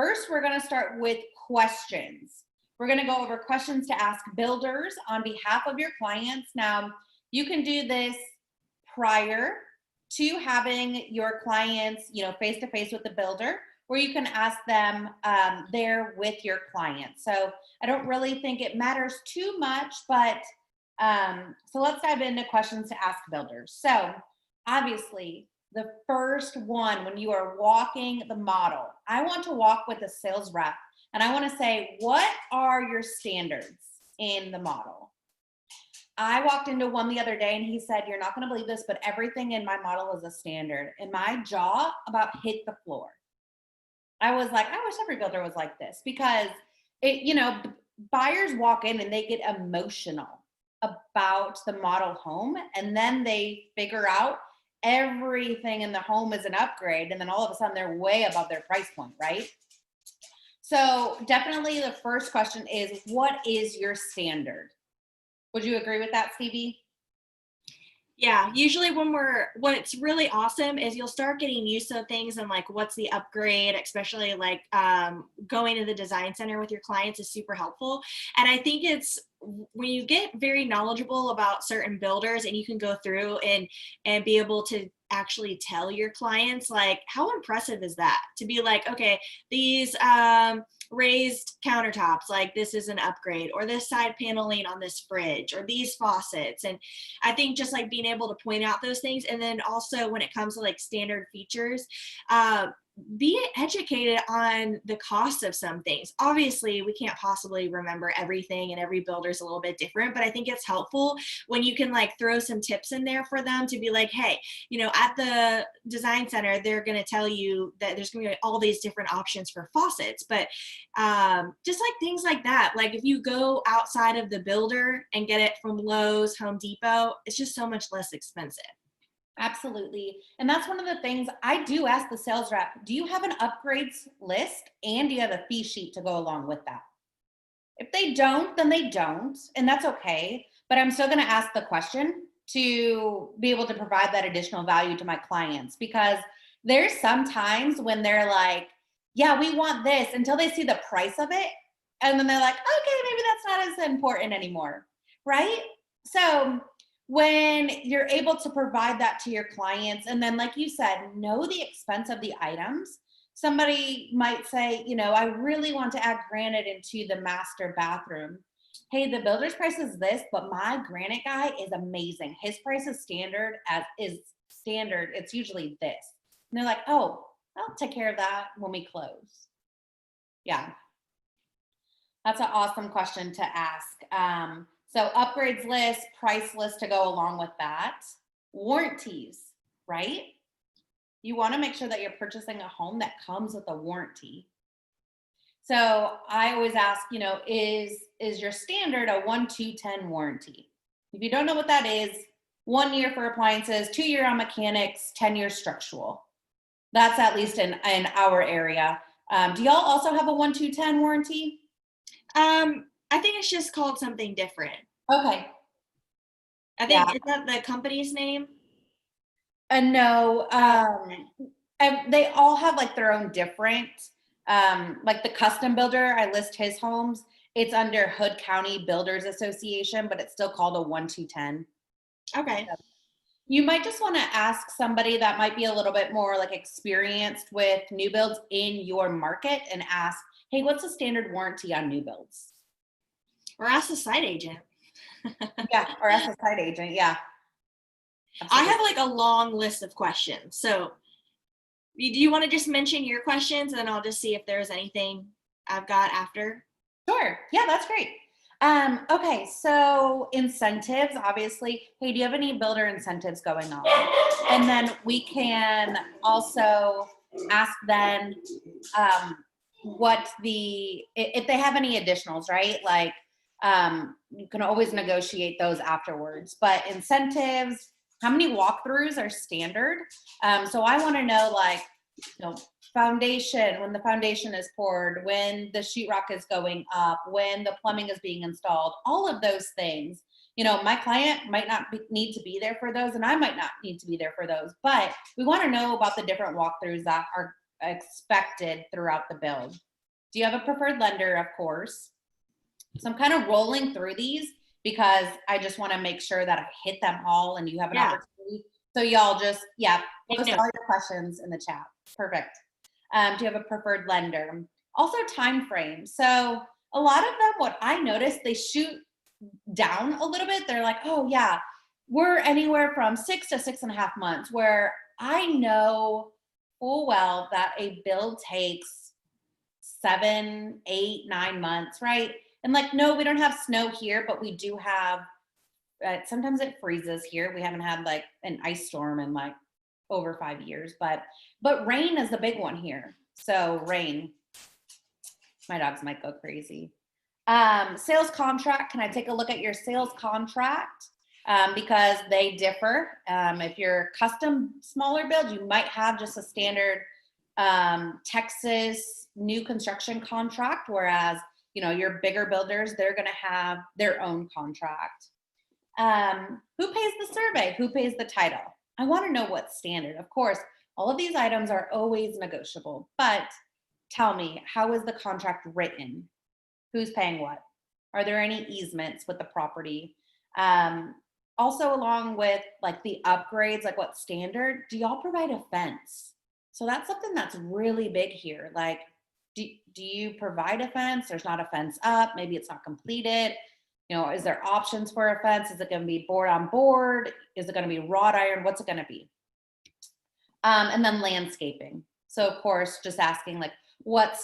first we're going to start with questions. We're going to go over questions to ask builders on behalf of your clients. Now, you can do this prior to having your clients, face-to-face with the builder, or you can ask them there with your client. So I don't really think it matters too much, but so let's dive into questions to ask builders. So obviously, the first one, when you are walking the model, I want to walk with a sales rep and I want to say, what are your standards in the model? I walked into one the other day and he said, you're not going to believe this, but everything in my model is a standard. And my jaw about hit the floor. I was like, I wish every builder was like this, because buyers walk in and they get emotional about the model home, and then they figure out everything in the home is an upgrade, and then all of a sudden they're way above their price point, right? So definitely the first question is, what is your standard? Would you agree with that, Stevie? Yeah, usually what's really awesome is you'll start getting used to things and like what's the upgrade, especially like going to the design center with your clients is super helpful. And I think it's when you get very knowledgeable about certain builders and you can go through and be able to actually tell your clients, like, how impressive is that to be like, okay, these raised countertops, like this is an upgrade, or this side paneling on this fridge, or these faucets. And I think just like being able to point out those things. And then also when it comes to like standard features, be educated on the cost of some things. Obviously, we can't possibly remember everything and every builder is a little bit different, but I think it's helpful when you can like throw some tips in there for them to be like, hey, at the design center, they're going to tell you that there's going to be all these different options for faucets, but just like things like that. Like if you go outside of the builder and get it from Lowe's, Home Depot, it's just so much less expensive. Absolutely. And that's one of the things I do ask the sales rep, do you have an upgrades list and do you have a fee sheet to go along with that? If they don't, then they don't, and that's okay. But I'm still going to ask the question to be able to provide that additional value to my clients, because there's some times when they're like, yeah, we want this, until they see the price of it. And then they're like, okay, maybe that's not as important anymore. Right? So when you're able to provide that to your clients, and then like you said, know the expense of the items. Somebody might say, I really want to add granite into the master bathroom. Hey, the builder's price is this, but my granite guy is amazing. His price is standard. It's usually this. And they're like, oh, I'll take care of that when we close. Yeah. That's an awesome question to ask. So upgrades list, price list to go along with that. Warranties, right? You want to make sure that you're purchasing a home that comes with a warranty. So I always ask, is your standard a 1, 2, 10 warranty? If you don't know what that is, 1 year for appliances, 2 year on mechanics, 10 years structural. That's at least in our area. Do y'all also have a 1, 2, 10 warranty? I think it's just called something different. Okay. I think, is that the company's name? No. And they all have like their own different, like the custom builder, I list his homes. It's under Hood County Builders Association, but it's still called a 1, 2, 10. Okay. So you might just want to ask somebody that might be a little bit more like experienced with new builds in your market and ask, hey, what's the standard warranty on new builds? Or ask the site agent. Yeah, or ask the site agent. Yeah. Absolutely. I have like a long list of questions. So do you want to just mention your questions and then I'll just see if there's anything I've got after? Sure. Yeah, that's great. Okay, so incentives, obviously. Hey, do you have any builder incentives going on? And then we can also ask them if they have any additionals, right? Like you can always negotiate those afterwards. But incentives, how many walkthroughs are standard? So I want to know, like, foundation, when the foundation is poured, when the sheetrock is going up, when the plumbing is being installed, all of those things. My client might not need to be there for those, and I might not need to be there for those, but we want to know about the different walkthroughs that are expected throughout the build. Do you have a preferred lender? Of course. So I'm kind of rolling through these because I just want to make sure that I hit them all and you have an opportunity. So y'all just, post all your questions in the chat. Perfect. Do you have a preferred lender? Also time frame. So a lot of them, what I noticed, they shoot down a little bit. They're like, oh yeah, we're anywhere from 6 to 6.5 months, where I know full well that a build takes 7, 8, 9 months, right? And like, no, we don't have snow here, but we do have, sometimes it freezes here. We haven't had like an ice storm in like over 5 years, but rain is the big one here. So rain, my dogs might go crazy. Sales contract, can I take a look at your sales contract? Because they differ. If you're custom smaller build, you might have just a standard Texas new construction contract, whereas your bigger builders, they're going to have their own contract. Who pays the survey? Who pays the title? I want to know what's standard. Of course, all of these items are always negotiable, but tell me, how is the contract written? Who's paying what? Are there any easements with the property? Also, along with like the upgrades, like what standard, do y'all provide a fence? So that's something that's really big here. Like, do you provide a fence? There's not a fence up. Maybe it's not completed. Is there options for a fence? Is it going to be board on board? Is it going to be wrought iron? What's it going to be? And then landscaping. So of course, just asking like, what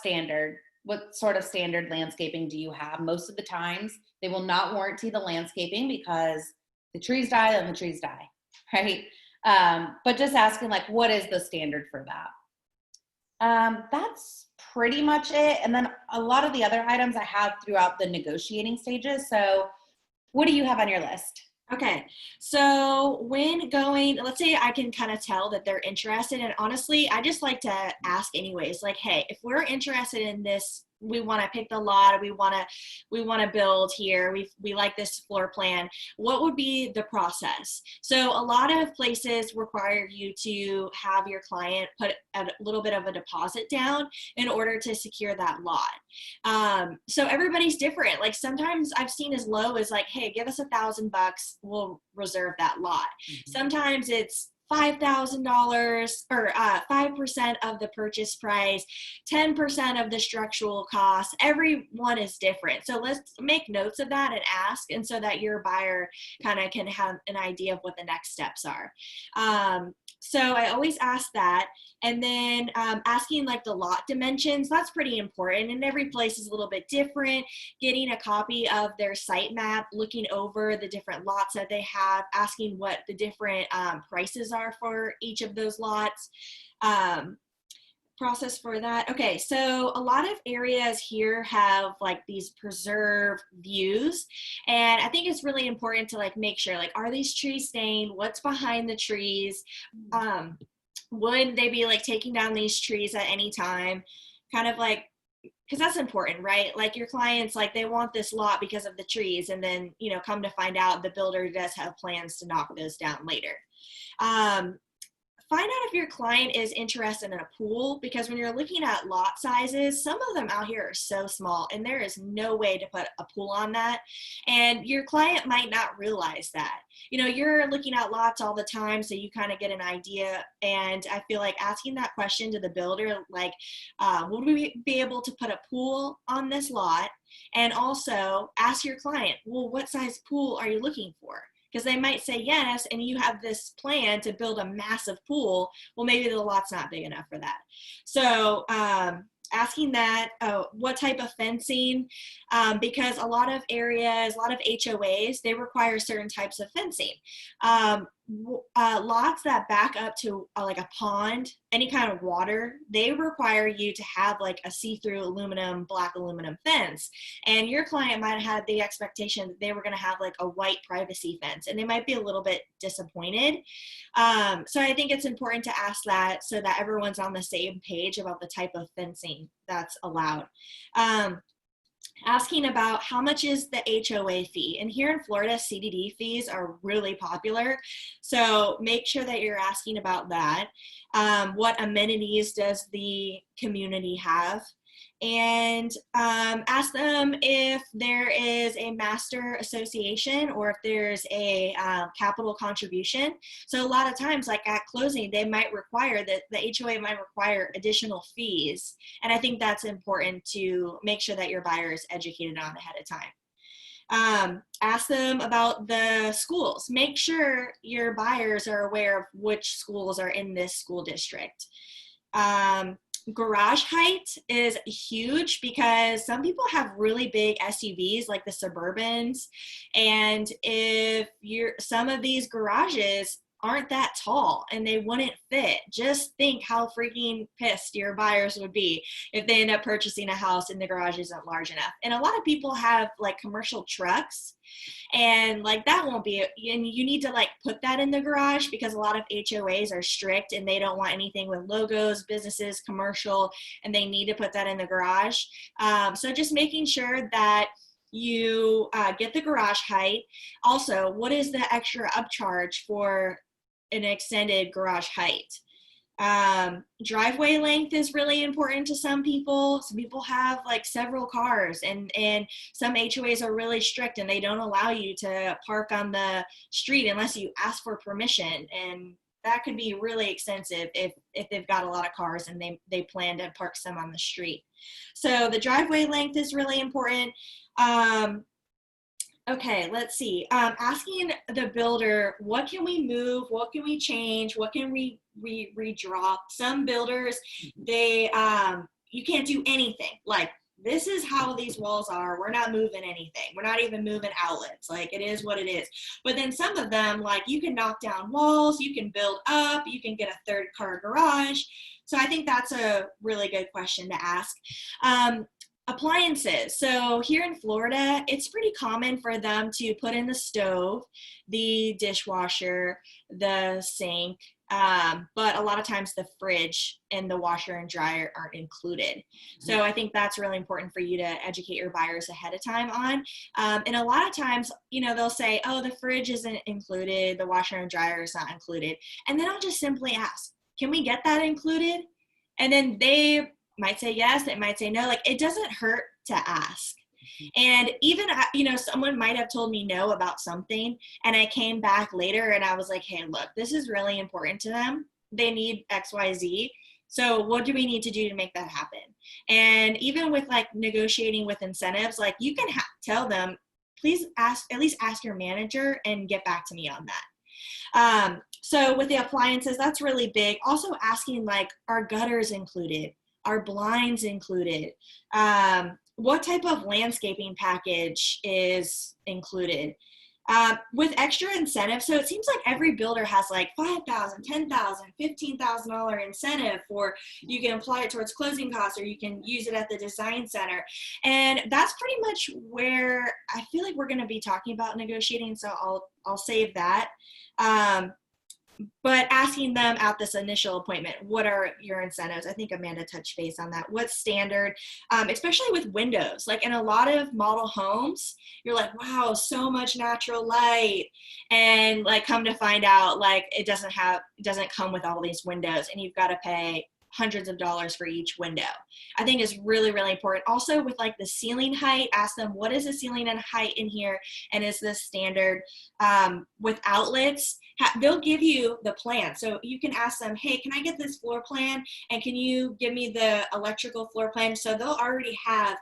sort of standard landscaping do you have? Most of the times they will not warranty the landscaping because the trees die, then the trees die, right? But just asking like, what is the standard for that? That's pretty much it. And then a lot of the other items I have throughout the negotiating stages. So what do you have on your list? Okay, so when going, let's say I can kind of tell that they're interested, and honestly, I just like to ask anyways, like, hey, if we're interested in this, we want to pick the lot, we want to build here, we like this floor plan, what would be the process? So a lot of places require you to have your client put a little bit of a deposit down in order to secure that lot. So everybody's different. Like sometimes I've seen as low as like, hey, give us $1,000, we'll reserve that lot. Mm-hmm. Sometimes it's $5,000 or 5% of the purchase price, 10% of the structural costs. Everyone is different. So let's make notes of that and ask, and so that your buyer kind of can have an idea of what the next steps are. So I always ask that. And then asking like the lot dimensions, that's pretty important. And every place is a little bit different. Getting a copy of their site map, looking over the different lots that they have, asking what the different prices are for each of those lots. Process for that. Okay, so a lot of areas here have like these preserved views, and I think it's really important to like make sure, like, are these trees staying? What's behind the trees? Would they be like taking down these trees at any time? Kind of like, because that's important, right? Like your clients, like they want this lot because of the trees, and then come to find out the builder does have plans to knock those down later. Find out if your client is interested in a pool, because when you're looking at lot sizes, some of them out here are so small and there is no way to put a pool on that. And your client might not realize that. You're looking at lots all the time, so you kind of get an idea. And I feel like asking that question to the builder, like, would we be able to put a pool on this lot? And also ask your client, well, what size pool are you looking for? Because they might say yes, and you have this plan to build a massive pool. Well, maybe the lot's not big enough for that. So asking that, what type of fencing, because a lot of areas, a lot of HOAs, they require certain types of fencing. Lots that back up to like a pond, any kind of water, they require you to have like a see-through black aluminum fence. And your client might have had the expectation that they were going to have like a white privacy fence, and they might be a little bit disappointed. So I think it's important to ask that, so that everyone's on the same page about the type of fencing that's allowed. Asking about how much is the HOA fee. And here in Florida, CDD fees are really popular. So make sure that you're asking about that. What amenities does the community have? and ask them if there is a master association or if there's a capital contribution. So a lot of times, like at closing, they might require that the HOA might require additional fees. And I think that's important to make sure that your buyer is educated on ahead of time. Ask them about the schools. Make sure your buyers are aware of which schools are in this school district. Garage height is huge because some people have really big SUVs like the Suburbans, and if some of these garages aren't that tall and they wouldn't fit, just think how freaking pissed your buyers would be if they end up purchasing a house and the garage isn't large enough. And a lot of people have like commercial trucks, and like that won't be, and you need to like put that in the garage because a lot of HOAs are strict and they don't want anything with logos, businesses, commercial, and they need to put that in the garage. So just making sure that you get the garage height. Also, what is the extra upcharge for an extended garage height? Driveway length is really important to some people. Some people have like several cars, and some HOAs are really strict and they don't allow you to park on the street unless you ask for permission, and that could be really expensive if they've got a lot of cars and they plan to park some on the street. So the driveway length is really important. Okay, let's see. Asking the builder, what can we move? What can we change? What can we redraw? Some builders, they, you can't do anything. Like, this is how these walls are. We're not moving anything. We're not even moving outlets. Like, it is what it is. But then some of them, like, you can knock down walls, you can build up, you can get a third car garage. So I think that's a really good question to ask. Appliances. So here in Florida, it's pretty common for them to put in the stove, the dishwasher, the sink, but a lot of times the fridge and the washer and dryer aren't included. So I think that's really important for you to educate your buyers ahead of time on. And a lot of times, you know, they'll say, oh, the fridge isn't included, the washer and dryer is not included. And then I'll just simply ask, can we get that included? And then they might say yes, they might say no. Like, it doesn't hurt to ask. And even, you know, someone might have told me no about something, and I came back later and I was like, hey, look, this is really important to them. They need XYZ. So what do we need to do to make that happen? And even with like negotiating with incentives, like you can tell them, please at least ask your manager and get back to me on that. So with the appliances, that's really big. Also asking like, are gutters included? Are blinds included? What type of landscaping package is included? With extra incentives, so it seems like every builder has like $5,000, $10,000, $15,000 incentive for, you can apply it towards closing costs or you can use it at the design center. And that's pretty much where I feel like we're going to be talking about negotiating, so I'll save that. But asking them at this initial appointment, what are your incentives? I think Amanda touched base on that. What's standard, especially with windows? Like in a lot of model homes, you're like, wow, so much natural light. And like come to find out, like it doesn't come with all these windows, and you've got to pay hundreds of dollars for each window. I think is really, really important. Also with like the ceiling height, ask them, what is the ceiling and height in here? And is this standard? With outlets, they'll give you the plan. So you can ask them, hey, can I get this floor plan? And can you give me the electrical floor plan? So they'll already have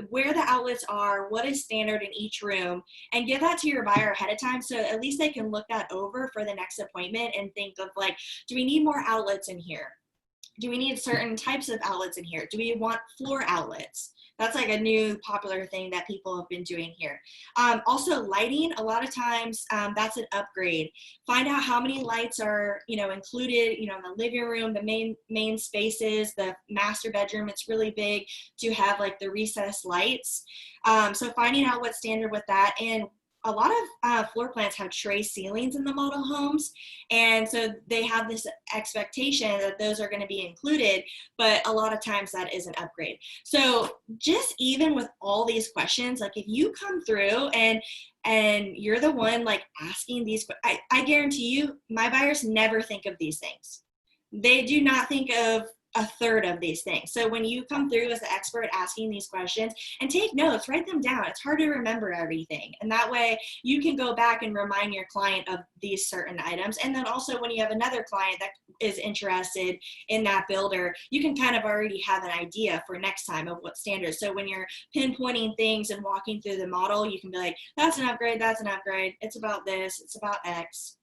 where the outlets are, what is standard in each room, and give that to your buyer ahead of time. So at least they can look that over for the next appointment and think of like, do we need more outlets in here? Do we need certain types of outlets in here? Do we want floor outlets? That's like a new popular thing that people have been doing here. Also lighting, a lot of times that's an upgrade. Find out how many lights are, you know, included, you know, in the living room, the main spaces, the master bedroom. It's really big to have like the recessed lights. So finding out what's standard with that. And a lot of floor plans have tray ceilings in the model homes. And so they have this expectation that those are going to be included, but a lot of times that is an upgrade. So just even with all these questions, like if you come through and you're the one like asking these, I guarantee you, my buyers never think of these things. They do not think of a third of these things. So when you come through as the expert asking these questions, and take notes, write them down. It's hard to remember everything. And that way you can go back and remind your client of these certain items. And then also when you have another client that is interested in that builder, you can kind of already have an idea for next time of what standards. So when you're pinpointing things and walking through the model, you can be like, that's an upgrade, that's an upgrade. It's about this, it's about X.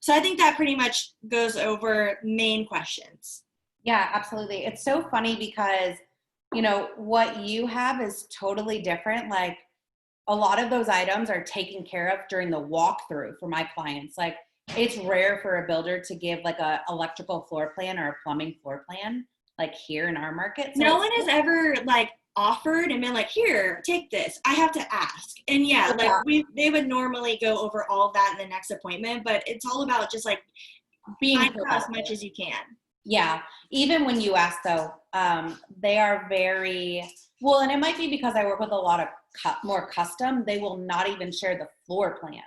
So I think that pretty much goes over main questions. Yeah, absolutely. It's so funny because, you know, what you have is totally different. Like a lot of those items are taken care of during the walkthrough for my clients. Like it's rare for a builder to give like a electrical floor plan or a plumbing floor plan, like here in our market. So no one has ever like offered and been like, here, take this. I have to ask. And yeah, like they would normally go over all of that in the next appointment, but it's all about just like being find out as much as you can. Yeah. Even when you ask though, they are very, well, and it might be because I work with a lot of more custom, they will not even share the floor plan,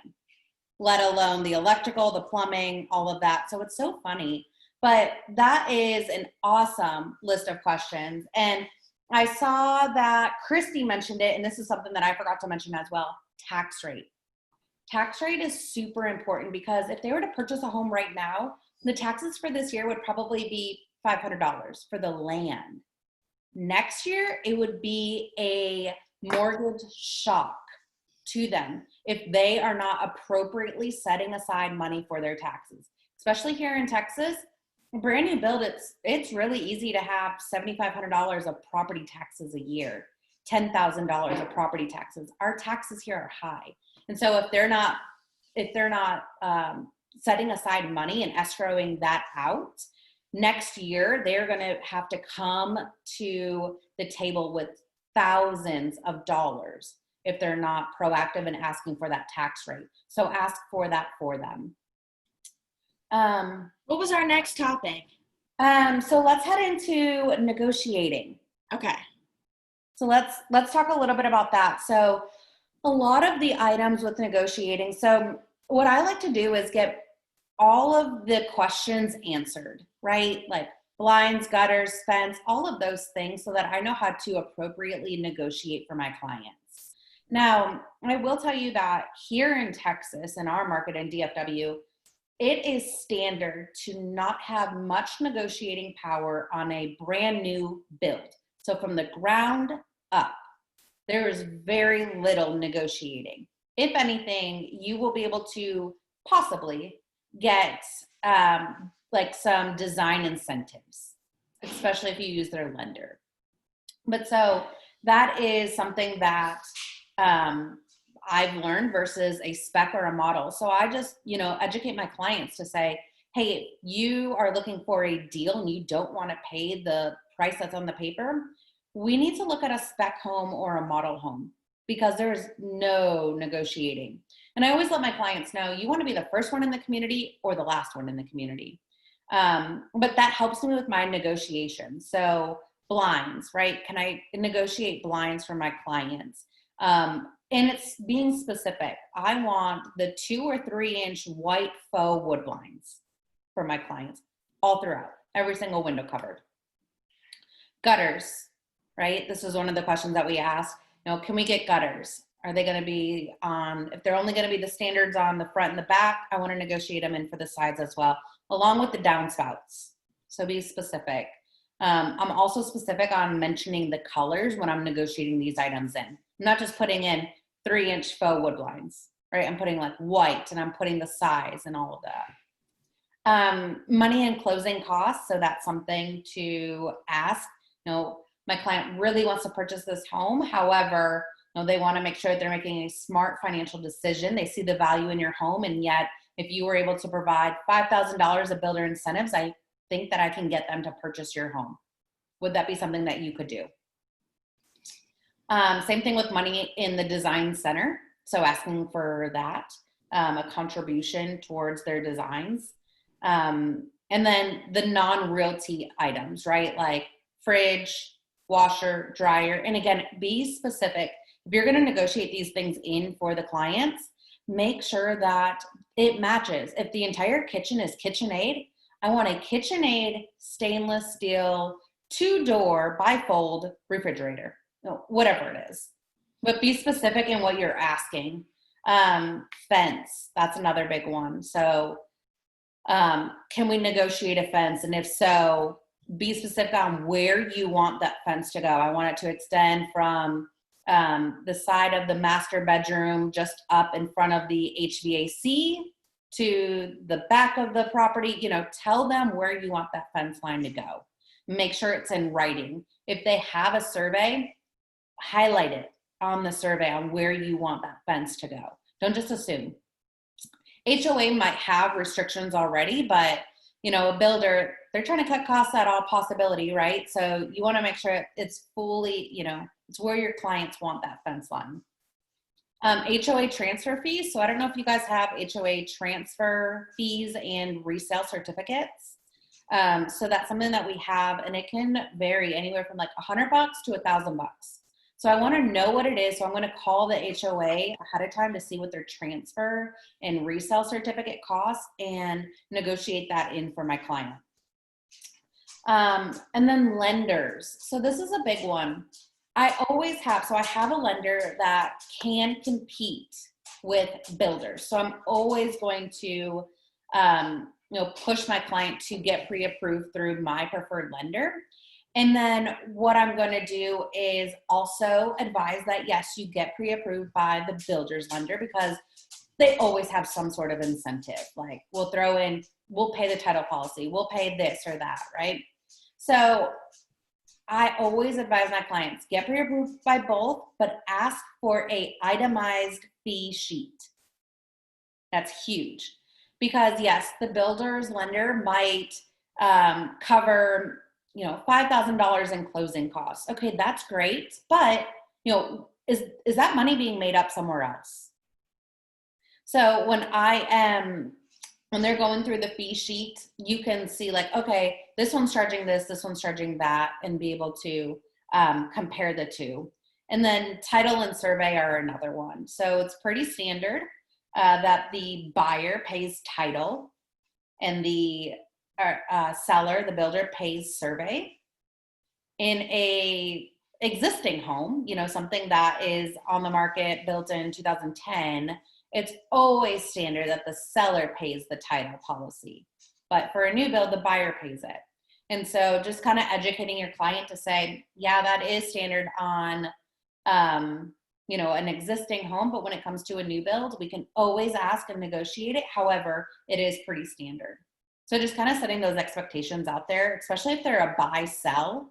let alone the electrical, the plumbing, all of that. So it's so funny, but that is an awesome list of questions. And I saw that Christy mentioned it, and this is something that I forgot to mention as well, tax rate. Tax rate is super important because if they were to purchase a home right now, the taxes for this year would probably be $500 for the land. Next year, it would be a mortgage shock to them if they are not appropriately setting aside money for their taxes. Especially here in Texas, a brand new build, it's really easy to have $7,500 of property taxes a year, $10,000 of property taxes. Our taxes here are high. And so if they're not setting aside money and escrowing that out, next year they're going to have to come to the table with thousands of dollars if they're not proactive in asking for that tax rate. So ask for that for them. What was our next topic? So let's head into negotiating. Okay. So let's talk a little bit about that. So a lot of the items with negotiating. So what I like to do is get all of the questions answered, right? Like blinds, gutters, fence, all of those things so that I know how to appropriately negotiate for my clients. Now, I will tell you that here in Texas, in our market in DFW, it is standard to not have much negotiating power on a brand new build. So from the ground up, there is very little negotiating. If anything, you will be able to possibly get like some design incentives, especially if you use their lender. But so that is something that I've learned versus a spec or a model. So I just, educate my clients to say, hey, you are looking for a deal and you don't want to pay the price that's on the paper. We need to look at a spec home or a model home because there's no negotiating. And I always let my clients know you want to be the first one in the community or the last one in the community. But that helps me with my negotiation. So blinds, right? Can I negotiate blinds for my clients? And it's being specific. I want the 2 or 3 inch white faux wood blinds for my clients all throughout, every single window covered. Gutters, right? This is one of the questions that we ask. Can we get gutters? Are they going to be on, if they're only going to be the standards on the front and the back, I want to negotiate them in for the sides as well, along with the downspouts. So be specific. I'm also specific on mentioning the colors when I'm negotiating these items in. I'm not just putting in 3 inch faux wood blinds, right? I'm putting like white and I'm putting the size and all of that. Money and closing costs. So that's something to ask. My client really wants to purchase this home. However, they want to make sure that they're making a smart financial decision. They see the value in your home. And yet, if you were able to provide $5,000 of builder incentives, I think that I can get them to purchase your home. Would that be something that you could do? Same thing with money in the design center. So asking for that, a contribution towards their designs. And then the non-realty items, right? Like fridge, washer, dryer. And again, be specific. If you're going to negotiate these things in for the clients, make sure that it matches. If the entire kitchen is KitchenAid, I want a KitchenAid stainless steel 2-door bifold refrigerator, whatever it is. But be specific in what you're asking. Fence, that's another big one. So can we negotiate a fence? And if so, be specific on where you want that fence to go. I want it to extend from the side of the master bedroom just up in front of the HVAC to the back of the property. Tell them where you want that fence line to go. Make sure it's in writing. If they have a survey, highlight it on the survey on where you want that fence to go. Don't just assume. HOA might have restrictions already, but a builder, they're trying to cut costs at all possibility, right? So you want to make sure it's fully, it's where your clients want that fence line. HOA transfer fees. So I don't know if you guys have HOA transfer fees and resale certificates. So that's something that we have, and it can vary anywhere from like $100 to $1,000. So I want to know what it is. So I'm going to call the HOA ahead of time to see what their transfer and resale certificate costs and negotiate that in for my client. And then lenders. So this is a big one. I have a lender that can compete with builders. So I'm always going to, push my client to get pre-approved through my preferred lender. And then what I'm going to do is also advise that, yes, you get pre-approved by the builder's lender, because they always have some sort of incentive. Like we'll pay the title policy, we'll pay this or that, right? So I always advise my clients, get pre-approved by both, but ask for a itemized fee sheet. That's huge, because yes, the builder's lender might cover $5,000 in closing costs. Okay, that's great. But, is that money being made up somewhere else? So when they're going through the fee sheet, you can see like, okay, this one's charging this one's charging that, and be able to compare the two. And then title and survey are another one. So it's pretty standard that the buyer pays title and the seller, the builder, pays survey. In a existing home, something that is on the market built in 2010, it's always standard that the seller pays the title policy. But for a new build, the buyer pays it. And so just kind of educating your client to say, yeah, that is standard on an existing home, but when it comes to a new build, we can always ask and negotiate it. However, it is pretty standard. So just kind of setting those expectations out there, especially if they're a buy-sell,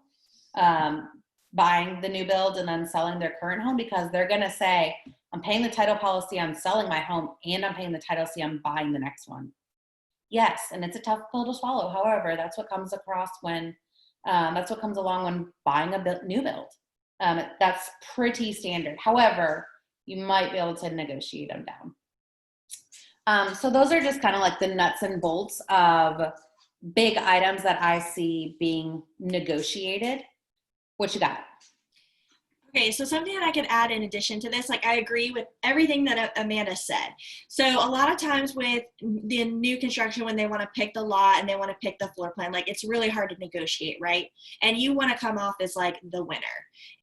buying the new build and then selling their current home, because they're going to say, I'm paying the title policy on selling my home, and I'm paying the title policy on buying the next one. Yes, and it's a tough pill to swallow. However, that's what comes along when buying a new build. That's pretty standard. However, you might be able to negotiate them down. So those are just kind of like the nuts and bolts of big items that I see being negotiated. What you got? Okay, so something that I could add in addition to this, like I agree with everything that Amanda said. So a lot of times with the new construction, when they want to pick the lot and they want to pick the floor plan, like it's really hard to negotiate, right? And you want to come off as like the winner.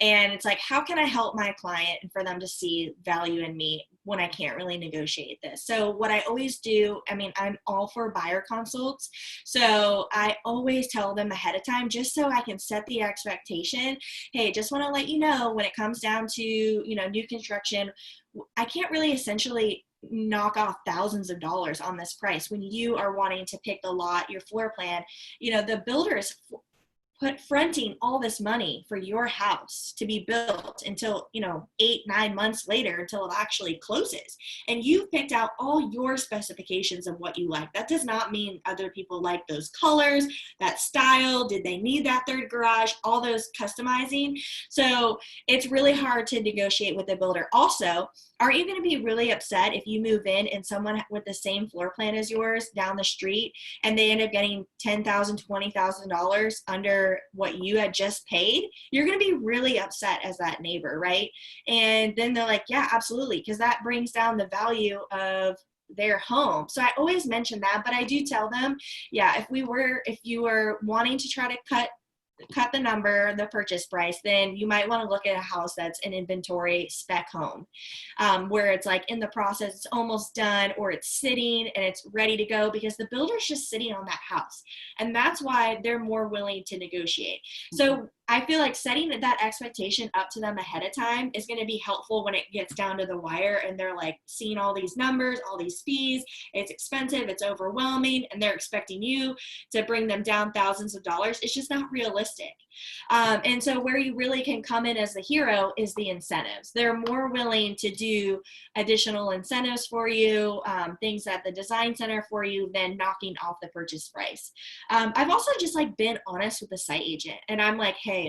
And it's like, how can I help my client and for them to see value in me when I can't really negotiate this? So what I always do, I'm all for buyer consults. So I always tell them ahead of time, just so I can set the expectation. Hey, just want to let you know, when it comes down to, new construction, I can't really essentially knock off thousands of dollars on this price. When you are wanting to pick the lot, your floor plan, the builder is fronting all this money for your house to be built until 8-9 months later, until it actually closes, and you've picked out all your specifications of what you like. That does not mean other people like those colors, that style, did they need that third garage, all those customizing. So it's really hard to negotiate with the builder. Also, are you going to be really upset if you move in and someone with the same floor plan as yours down the street and they end up getting $10,000, $20,000 under what you had just paid? You're going to be really upset as that neighbor, right? And then they're like, yeah, absolutely, because that brings down the value of their home. So I always mention that, but I do tell them, yeah, if you were wanting to try to cut the number, the purchase price, then you might want to look at a house that's an inventory spec home, where it's like in the process, it's almost done, or it's sitting and it's ready to go, because the builder's just sitting on that house. And that's why they're more willing to negotiate. So I feel like setting that expectation up to them ahead of time is going to be helpful when it gets down to the wire and they're like seeing all these numbers, all these fees, it's expensive, it's overwhelming, and they're expecting you to bring them down thousands of dollars. It's just not realistic. And so where you really can come in as the hero is the incentives. They're more willing to do additional incentives for you, things at the design center for you, than knocking off the purchase price. I've also just like been honest with the site agent, and I'm like, hey,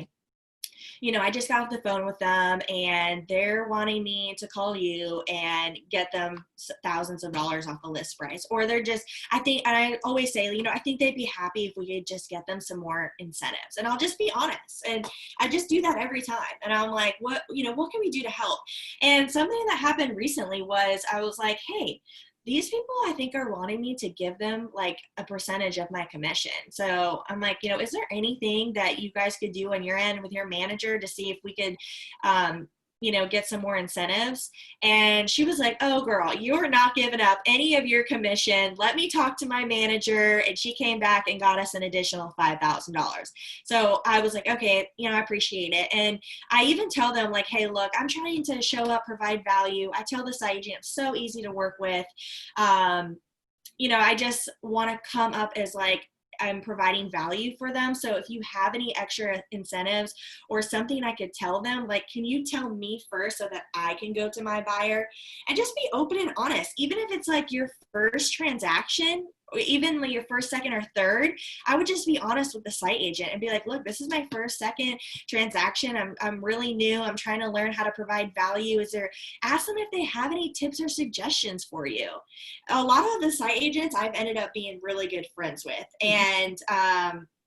I just got off the phone with them and they're wanting me to call you and get them thousands of dollars off the list price. Or they're just, and I always say, I think they'd be happy if we could just get them some more incentives. And I'll just be honest. And I just do that every time. And I'm like, what can we do to help? And something that happened recently was I was like, hey, these people I think are wanting me to give them like a percentage of my commission. So I'm like, is there anything that you guys could do on your end with your manager to see if we could, get some more incentives? And she was like, oh girl, you're not giving up any of your commission. Let me talk to my manager. And she came back and got us an additional $5,000. So I was like, okay, I appreciate it. And I even tell them like, hey, look, I'm trying to show up, provide value. I tell the site agent, I'm so easy to work with. I just want to come up as like, I'm providing value for them. So if you have any extra incentives or something I could tell them, like, can you tell me first so that I can go to my buyer? And just be open and honest. Even if it's like your first transaction, or even like your first, second, or third, I would just be honest with the site agent and be like, look, this is my first, second transaction. I'm really new. I'm trying to learn how to provide value. Ask them if they have any tips or suggestions for you. A lot of the site agents I've ended up being really good friends with. And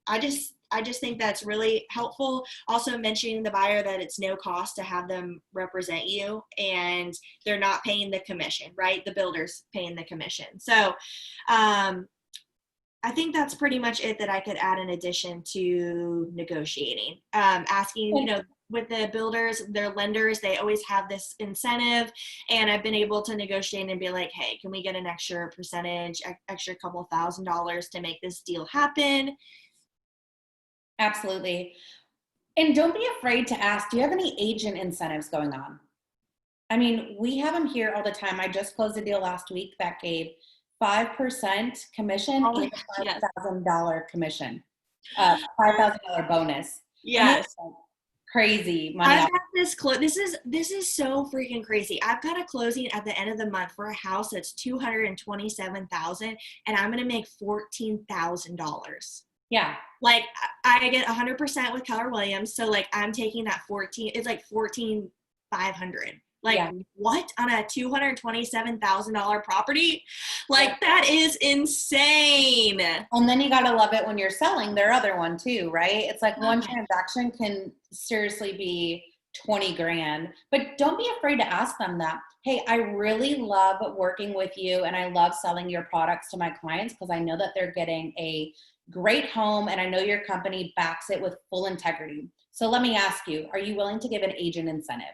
I just think that's really helpful. Also mentioning the buyer that it's no cost to have them represent you and they're not paying the commission, right? The builder's paying the commission. So I think that's pretty much it that I could add in addition to negotiating. Asking, with the builders, their lenders, they always have this incentive, and I've been able to negotiate and be like, hey, can we get an extra percentage, extra couple $1,000s to make this deal happen? Absolutely. And don't be afraid to ask, do you have any agent incentives going on? I mean, we have them here all the time. I just closed a deal last week that gave 5% commission and a $5,000 commission, $5,000 bonus. Yes. Crazy money. I've got this is so freaking crazy. I've got a closing at the end of the month for a house that's $227,000 and I'm going to make $14,000. Yeah. Like I get 100% with Keller Williams. So like I'm taking that 14, it's like 14,500. Like what on a $227,000 property? Like that is insane. And then you got to love it when you're selling their other one too, right? It's like one transaction can seriously be 20 grand, but don't be afraid to ask them that. Hey, I really love working with you and I love selling your products to my clients because I know that they're getting a great home and I know your company backs it with full integrity. So let me ask you, are you willing to give an agent incentive?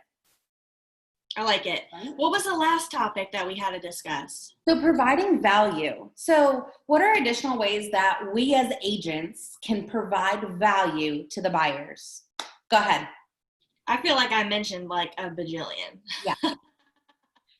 I like it. What was the last topic that we had to discuss? So providing value. So what are additional ways that we as agents can provide value to the buyers? Go ahead. I feel like I mentioned like a bajillion. Yeah,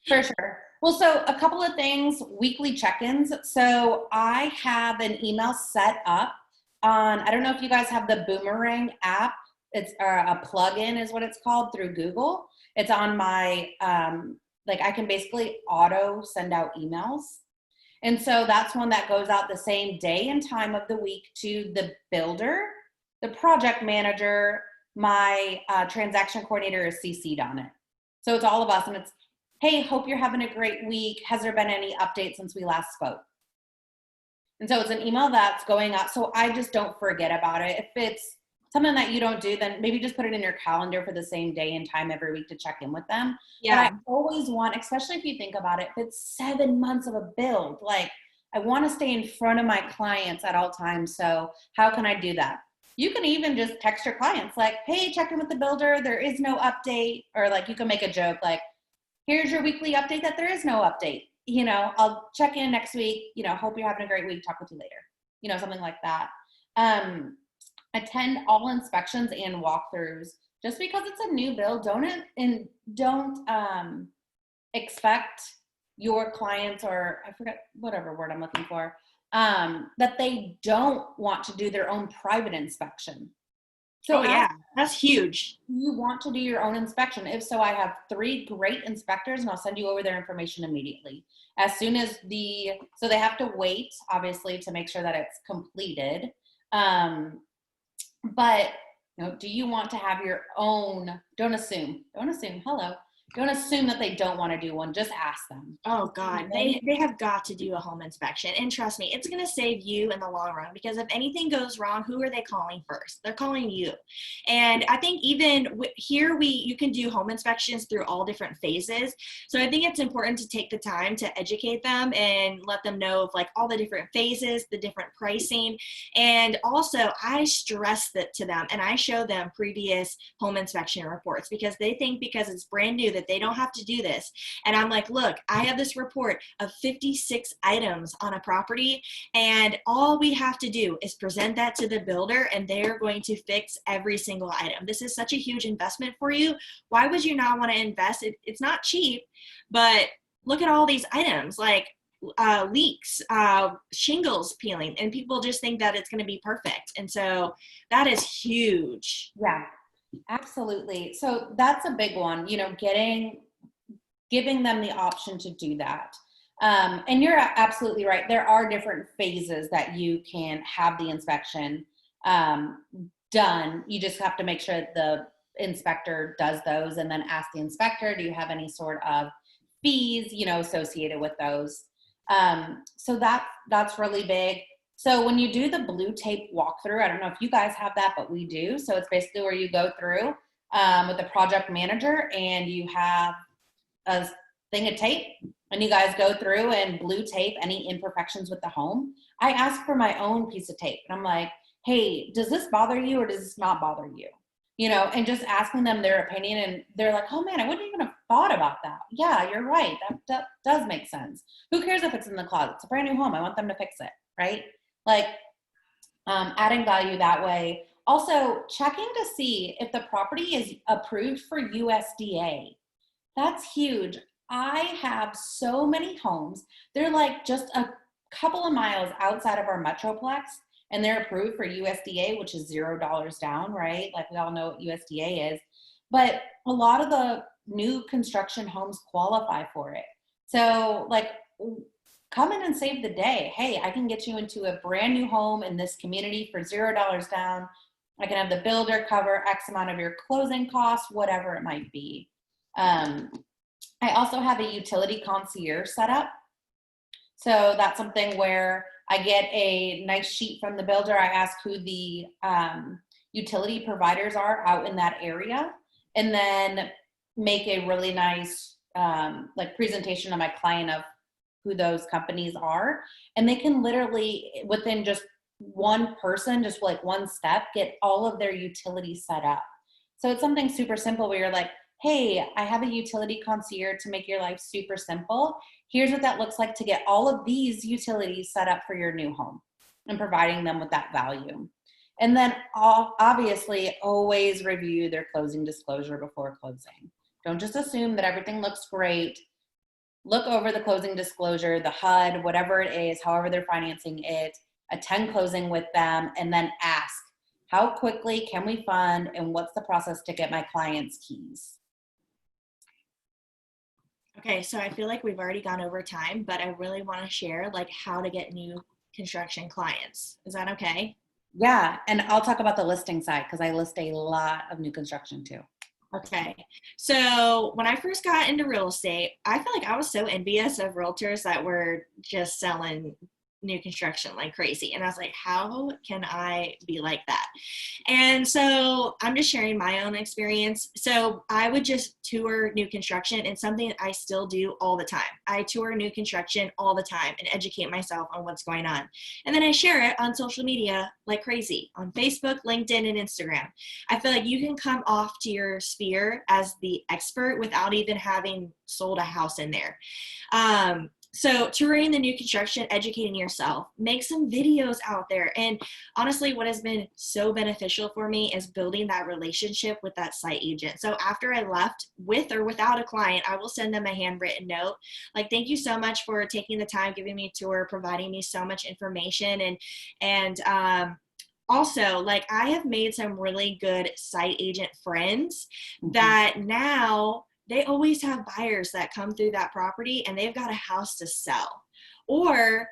for sure. Well, so a couple of things, weekly check-ins. So I have an email set up on, I don't know if you guys have the Boomerang app. It's a plugin is what it's called through Google. It's on my, I can basically auto send out emails. And so that's one that goes out the same day and time of the week to the builder, the project manager, my transaction coordinator is CC'd on it. So it's all of us and it's, hey, hope you're having a great week. Has there been any updates since we last spoke? And so it's an email that's going out. So I just don't forget about it. If it's something that you don't do, then maybe just put it in your calendar for the same day and time every week to check in with them. Yeah. But I always want, especially if you think about it, if it's 7 months of a build, like I want to stay in front of my clients at all times. So how can I do that? You can even just text your clients like, hey, check in with the builder. There is no update. Or like you can make a joke like, here's your weekly update that there is no update. I'll check in next week. Hope you're having a great week. Talk with you later. Something like that. Attend all inspections and walkthroughs. Just because it's a new build, don't expect your clients, or I forget whatever word I'm looking for, that they don't want to do their own private inspection. So yeah, that's huge. You want to do your own inspection. If so, I have 3 great inspectors and I'll send you over their information immediately. As soon as so they have to wait, obviously, to make sure that it's completed. But do you want to have your own? Don't assume, hello. Don't assume that they don't want to do one. Just ask them. Oh God, they have got to do a home inspection. And trust me, it's going to save you in the long run, because if anything goes wrong, who are they calling first? They're calling you. And I think even here, you can do home inspections through all different phases. So I think it's important to take the time to educate them and let them know of like all the different phases, the different pricing. And also I stress that to them, and I show them previous home inspection reports, because they think because it's brand new that they don't have to do this. And I'm like, look, I have this report of 56 items on a property, and all we have to do is present that to the builder and they're going to fix every single item. This is such a huge investment for you. Why would you not want to invest? It's not cheap, but look at all these items like leaks, shingles peeling, and people just think that it's going to be perfect. And so that is huge. Yeah. Absolutely. So that's a big one, giving them the option to do that. And you're absolutely right. There are different phases that you can have the inspection done. You just have to make sure the inspector does those, and then ask the inspector, do you have any sort of fees, associated with those? So that's really big. So when you do the blue tape walkthrough, I don't know if you guys have that, but we do. So it's basically where you go through with the project manager, and you have a thing of tape, and you guys go through and blue tape any imperfections with the home. I ask for my own piece of tape, and I'm like, hey, does this bother you or does this not bother you? And just asking them their opinion, and they're like, oh man, I wouldn't even have thought about that. Yeah, you're right. That does make sense. Who cares if it's in the closet? It's a brand new home. I want them to fix it, right? Like adding value that way. Also, checking to see if the property is approved for USDA. That's huge. I have so many homes. They're like just a couple of miles outside of our Metroplex, and they're approved for USDA, which is $0 down, right? Like we all know what USDA is. But a lot of the new construction homes qualify for it. So like, come in and save the day. Hey, I can get you into a brand new home in this community for $0 down. I can have the builder cover X amount of your closing costs, whatever it might be. I also have a utility concierge set up. So that's something where I get a nice sheet from the builder. I ask who the utility providers are out in that area, and then make a really nice presentation to my client of who those companies are. And they can literally, within just one person, just like one step, get all of their utilities set up. So it's something super simple where you're like, hey, I have a utility concierge to make your life super simple. Here's what that looks like to get all of these utilities set up for your new home, and providing them with that value. And then obviously always review their closing disclosure before closing. Don't just assume that everything looks great. Look over the closing disclosure, the HUD, whatever it is, however they're financing it, attend closing with them, and then ask, how quickly can we fund, and what's the process to get my clients keys? Okay, so I feel like we've already gone over time, but I really want to share like how to get new construction clients. Is that okay? Yeah, and I'll talk about the listing side because I list a lot of new construction too. Okay. So when I first got into real estate, I felt like I was so envious of realtors that were just selling new construction like crazy. And I was like, how can I be like that? And so I'm just sharing my own experience. So I would just tour new construction, and something I still do all the time. I tour new construction all the time and educate myself on what's going on. And then I share it on social media like crazy on Facebook, LinkedIn, and Instagram. I feel like you can come off to your sphere as the expert without even having sold a house in there. So touring the new construction, educating yourself, make some videos out there. And honestly, what has been so beneficial for me is building that relationship with that site agent. So after I left, with or without a client, I will send them a handwritten note. Like, thank you so much for taking the time, giving me a tour, providing me so much information. And also, like, I have made some really good site agent friends that now they always have buyers that come through that property and they've got a house to sell. Or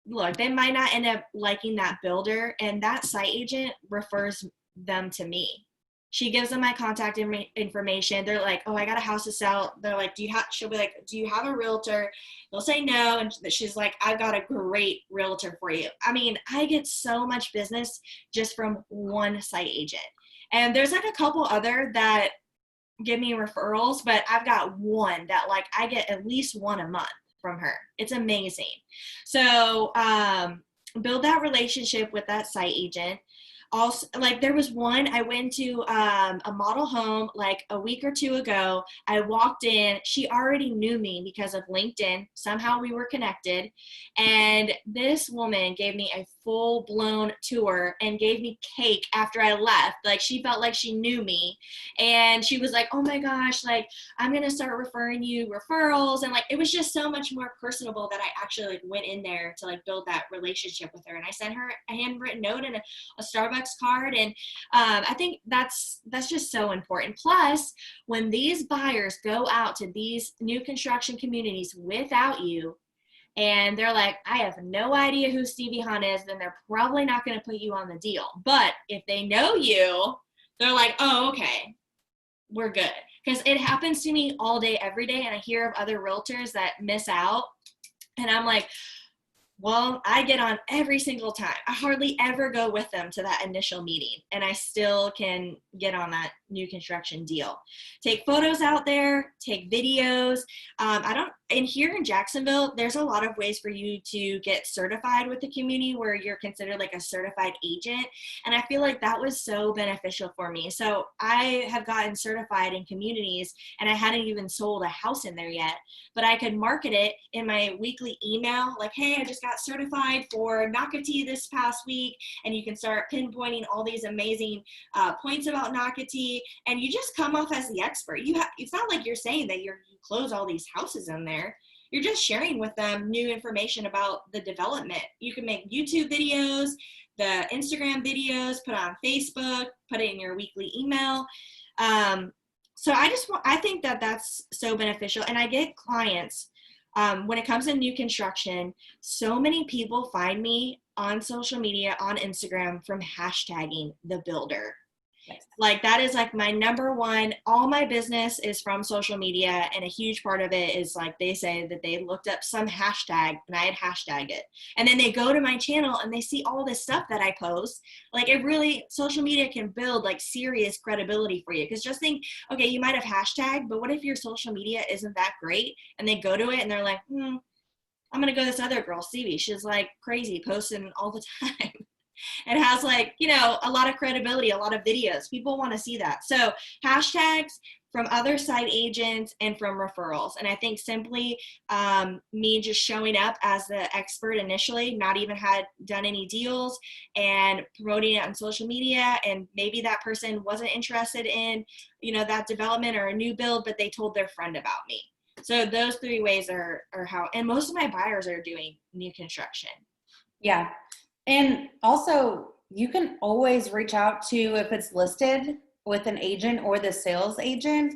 look, they might not end up liking that builder, and that site agent refers them to me. She gives them my contact information. They're like, oh, I got a house to sell. They're like, she'll be like, do you have a realtor? They'll say no. And she's like, I've got a great realtor for you. I mean, I get so much business just from one site agent. And there's like a couple other that give me referrals, but I've got one that, like, I get at least one a month from her. It's amazing. So build that relationship with that site agent. Also, like, there was one, I went to a model home like a week or two ago. I walked in, she already knew me because of LinkedIn. Somehow we were connected. And this woman gave me a full-blown tour and gave me cake after I left. Like, she felt like she knew me. And she was like, oh my gosh, like, I'm going to start referring you referrals. And like, it was just so much more personable that I actually like went in there to like build that relationship with her. And I sent her a handwritten note and a Starbucks card. And I think that's just so important. Plus, when these buyers go out to these new construction communities without you, and they're like, I have no idea who Stevie I is, then they're probably not going to put you on the deal. But if they know you, they're like, oh, okay, we're good. Because it happens to me all day, every day. And I hear of other realtors that miss out. And I'm like, well, I get on every single time. I hardly ever go with them to that initial meeting, and I still can get on that new construction deal. Take photos out there, take videos. And here in Jacksonville, there's a lot of ways for you to get certified with the community where you're considered like a certified agent. And I feel like that was so beneficial for me. So I have gotten certified in communities, and I hadn't even sold a house in there yet, but I could market it in my weekly email. Like, hey, I just got certified for Nocatee this past week. And you can start pinpointing all these amazing points about Nocatee, and you just come off as the expert. It's not like you're saying that you close all these houses in there. You're just sharing with them new information about the development. You can make YouTube videos, the Instagram videos, put on Facebook, put it in your weekly email. So I think that that's so beneficial. And I get clients, when it comes to new construction, so many people find me on social media, on Instagram, from hashtagging the builder. Yes. Like, that is like my number one. All my business is from social media, and a huge part of it is like they say that they looked up some hashtag and I had hashtagged it, and then they go to my channel and they see all this stuff that I post. Like, it really, social media can build like serious credibility for you, because just think, okay, you might have hashtagged, but what if your social media isn't that great, and they go to it and they're like, I'm gonna go to this other girl, Stevie, she's like crazy, posting all the time. It has like, a lot of credibility, a lot of videos. People want to see that. So hashtags from other site agents and from referrals. And I think simply me just showing up as the expert initially, not even had done any deals, and promoting it on social media. And maybe that person wasn't interested in, that development or a new build, but they told their friend about me. So those three ways are how, and most of my buyers are doing new construction. Yeah. And also, you can always reach out to, if it's listed with an agent or the sales agent,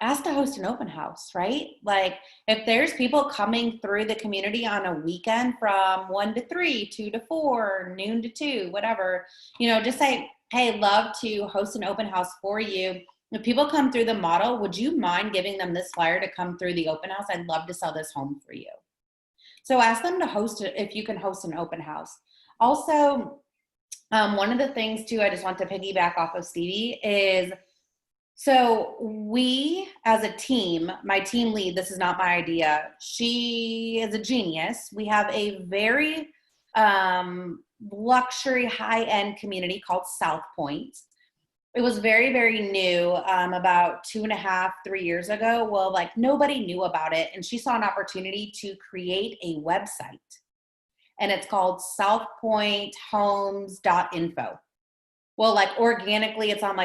ask to host an open house, right? Like, if there's people coming through the community on a weekend from 1 to 3, 2 to 4, noon to 2, whatever, just say, hey, love to host an open house for you. If people come through the model, would you mind giving them this flyer to come through the open house? I'd love to sell this home for you. So ask them to host it if you can host an open house. Also, one of the things too, I just want to piggyback off of Stevie is, so we as a team, my team lead, this is not my idea. She is a genius. We have a very luxury high-end community called South Point. It was very, very new about 2.5, 3 years ago. Well, like nobody knew about it. And she saw an opportunity to create a website. And it's called southpointhomes.info. Well, like organically, it's on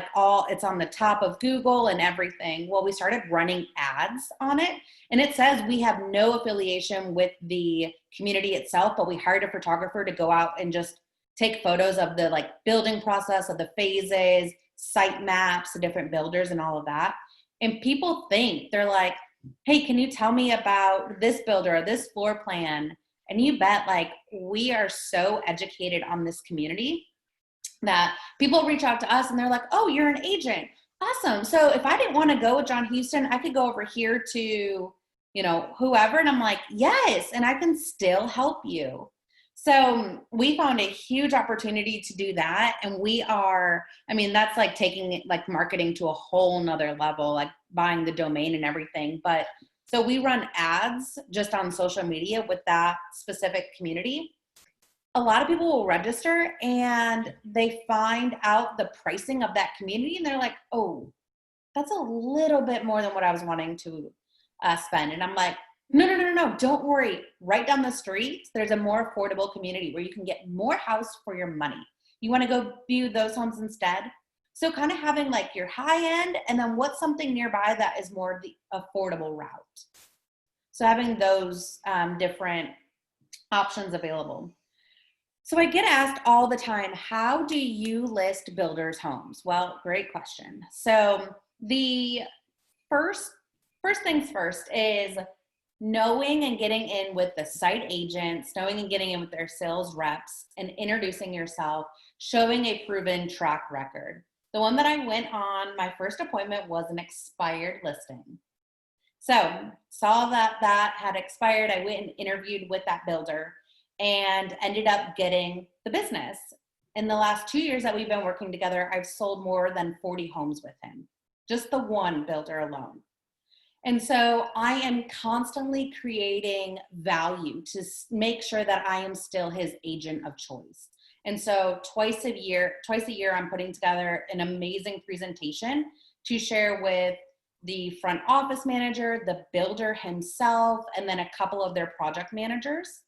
it's on the top of Google and everything. Well, we started running ads on it, and it says we have no affiliation with the community itself, but we hired a photographer to go out and just take photos of the like building process, of the phases, site maps, the different builders and all of that. And people think, they're like, hey, can you tell me about this builder or this floor plan? And you bet, like, we are so educated on this community that people reach out to us and they're like, oh, you're an agent. Awesome. So if I didn't want to go with John Houston, I could go over here to, whoever. And I'm like, yes, and I can still help you. So we found a huge opportunity to do that. And that's like taking it like marketing to a whole nother level, like buying the domain and everything. But so we run ads just on social media with that specific community. A lot of people will register and they find out the pricing of that community and they're like, oh, that's a little bit more than what I was wanting to spend. And I'm like, no, don't worry. Right down the street, there's a more affordable community where you can get more house for your money. You want to go view those homes instead? So kind of having like your high end and then what's something nearby that is more the affordable route. So having those different options available. So I get asked all the time, how do you list builders' homes? Well, great question. So the first things first is knowing and getting in with the site agents, knowing and getting in with their sales reps and introducing yourself, showing a proven track record. The one that I went on, my first appointment was an expired listing. So saw that had expired. I went and interviewed with that builder and ended up getting the business. In the last 2 years that we've been working together, I've sold more than 40 homes with him, just the one builder alone. And so I am constantly creating value to make sure that I am still his agent of choice. And so twice a year, I'm putting together an amazing presentation to share with the front office manager, the builder himself, and then a couple of their project managers.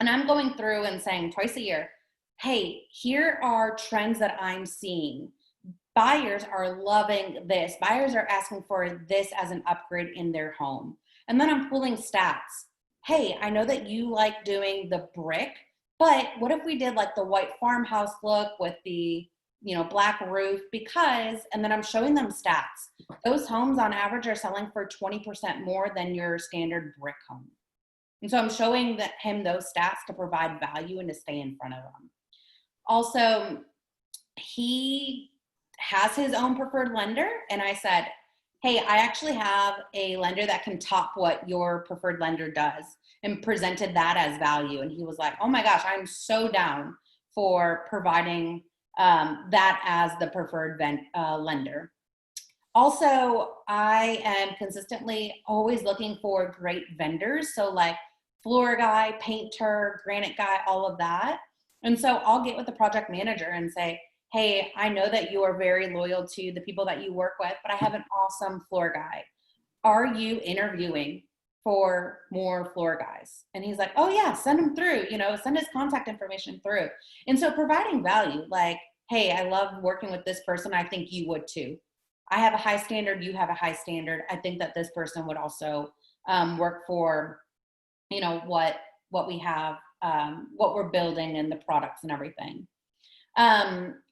And I'm going through and saying twice a year, hey, here are trends that I'm seeing. Buyers are loving this. Buyers are asking for this as an upgrade in their home. And then I'm pulling stats. Hey, I know that you like doing the brick, but what if we did like the white farmhouse look with the, black roof? And then I'm showing them stats. Those homes on average are selling for 20% more than your standard brick home. And so I'm showing him those stats to provide value and to stay in front of him. Also, he has his own preferred lender. And I said, hey, I actually have a lender that can top what your preferred lender does, and presented that as value. And he was like, oh my gosh, I'm so down for providing that as the preferred lender. Also, I am consistently always looking for great vendors. So like floor guy, painter, granite guy, all of that. And so I'll get with the project manager and say, hey, I know that you are very loyal to the people that you work with, but I have an awesome floor guy. Are you interviewing for more floor guys? And he's like, oh yeah, send him through, send his contact information through. And so providing value, like, hey, I love working with this person. I think you would too. I have a high standard. You have a high standard. I think that this person would also work for, what we have, what we're building and the products and everything.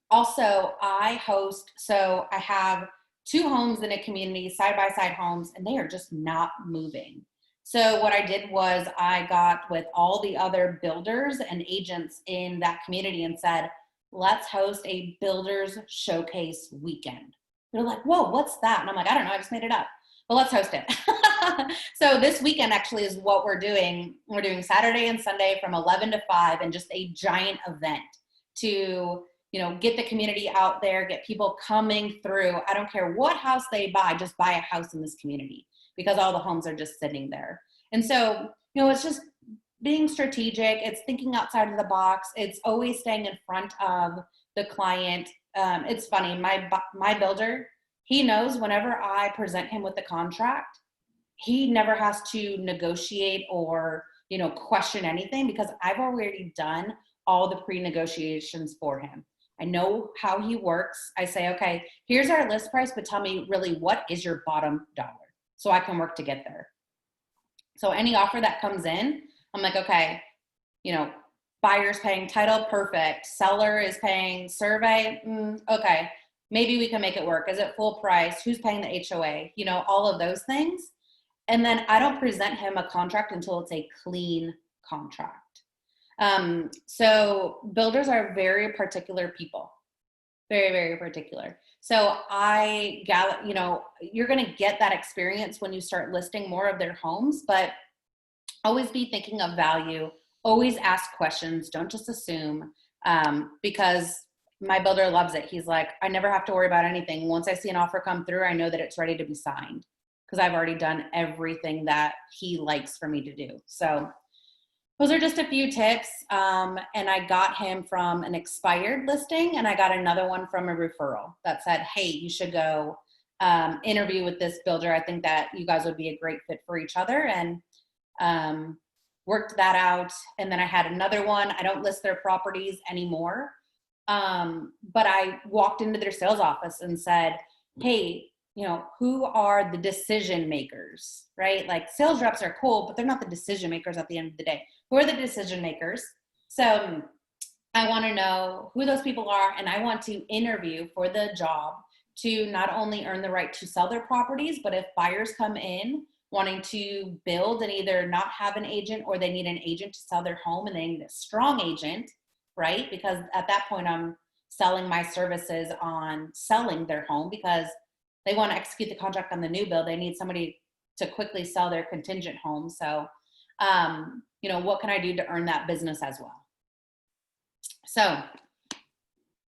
Also, I have 2 homes in a community, side-by-side homes, and they are just not moving. So what I did was I got with all the other builders and agents in that community and said, let's host a builders showcase weekend. They're like, whoa, what's that? And I'm like, I don't know, I just made it up. Well, let's host it. So this weekend actually is what we're doing. We're doing Saturday and Sunday from 11 to 5 and just a giant event to, get the community out there, get people coming through. I don't care what house they buy, just buy a house in this community because all the homes are just sitting there. And so, it's just being strategic. It's thinking outside of the box. It's always staying in front of the client. It's funny. My builder, he knows whenever I present him with the contract, he never has to negotiate or, question anything because I've already done all the pre-negotiations for him. I know how he works. I say, okay, here's our list price, but tell me really what is your bottom dollar so I can work to get there. So any offer that comes in, I'm like, okay, buyer's paying title, perfect. Seller is paying survey, okay. Maybe we can make it work. Is it full price? Who's paying the HOA? All of those things. And then I don't present him a contract until it's a clean contract. So builders are very particular people, very, very particular. So I gather, you're going to get that experience when you start listing more of their homes, but always be thinking of value, always ask questions. Don't just assume, because my builder loves it. He's like, I never have to worry about anything. Once I see an offer come through, I know that it's ready to be signed because I've already done everything that he likes for me to do. So those are just a few tips. And I got him from an expired listing and I got another one from a referral that said, hey, you should go interview with this builder. I think that you guys would be a great fit for each other, and worked that out. And then I had another one. I don't list their properties anymore. But I walked into their sales office and said, hey, who are the decision makers, right? Like sales reps are cool, but they're not the decision makers at the end of the day. Who are the decision makers? So I want to know who those people are, and I want to interview for the job to not only earn the right to sell their properties, but if buyers come in wanting to build and either not have an agent or they need an agent to sell their home and they need a strong agent, right? Because at that point I'm selling my services on selling their home because they want to execute the contract on the new build. They need somebody to quickly sell their contingent home. So, what can I do to earn that business as well? So,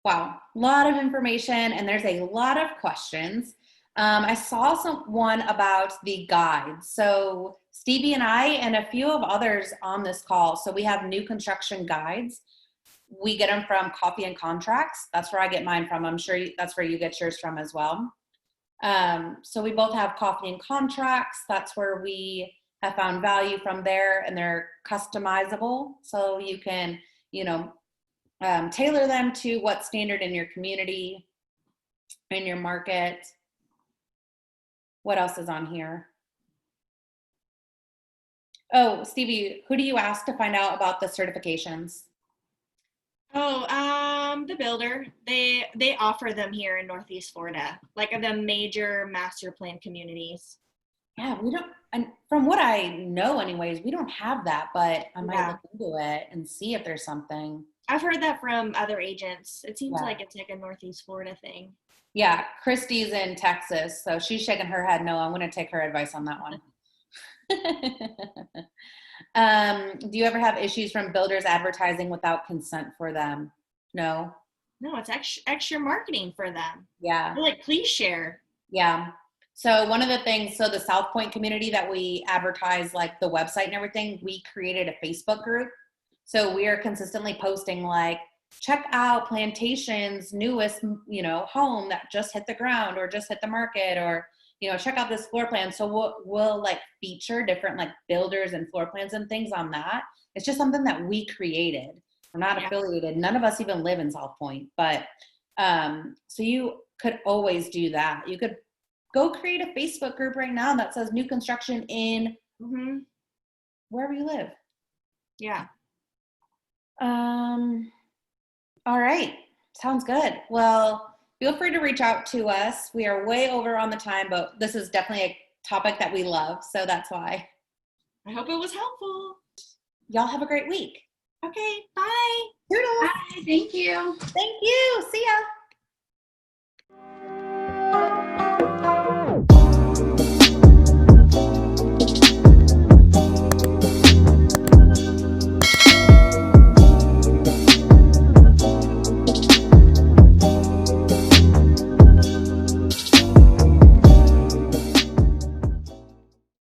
wow, a lot of information, and there's a lot of questions. I saw one about the guides. So Stevie and I and a few of others on this call. So we have new construction guides. We get them from Coffee and Contracts. That's where I get mine from. I'm sure that's where you get yours from as well. So we both have Coffee and Contracts. That's where we have found value from there, and they're customizable. So you can, tailor them to what's standard in your community, in your market. What else is on here? Oh, Stevie, who do you ask to find out about the certifications? Oh, the builder. They offer them here in Northeast Florida, like the major master plan communities. Yeah, we don't, and from what I know anyways, we don't have that, but I might look into it and see if there's something. I've heard that from other agents. It seems Yeah. like it's like a Northeast Florida thing. Yeah, Christy's in Texas, so she's shaking her head. No, I'm going to take her advice on that one. Do you ever have issues from builders advertising without consent for them? No. No, it's extra marketing for them. Yeah. They're like, please share. Yeah. So one of the things, so the South Point community that we advertise, like the website and everything, we created a Facebook group. So we are consistently posting like, check out Plantation's newest, home that just hit the ground or just hit the market, or, check out this floor plan. So we'll like feature different like builders and floor plans and things on that. It's just something that we created. We're not affiliated. None of us even live in South Point, but so you could always do that. You could go create a Facebook group right now that says new construction in wherever you live. Yeah. All right. Sounds good. Well, feel free to reach out to us. We are way over on the time, but this is definitely a topic that we love. So that's why. I hope it was helpful. Y'all have a great week. Okay. Bye. Toodles. Bye. Thank you. Thank you. See ya.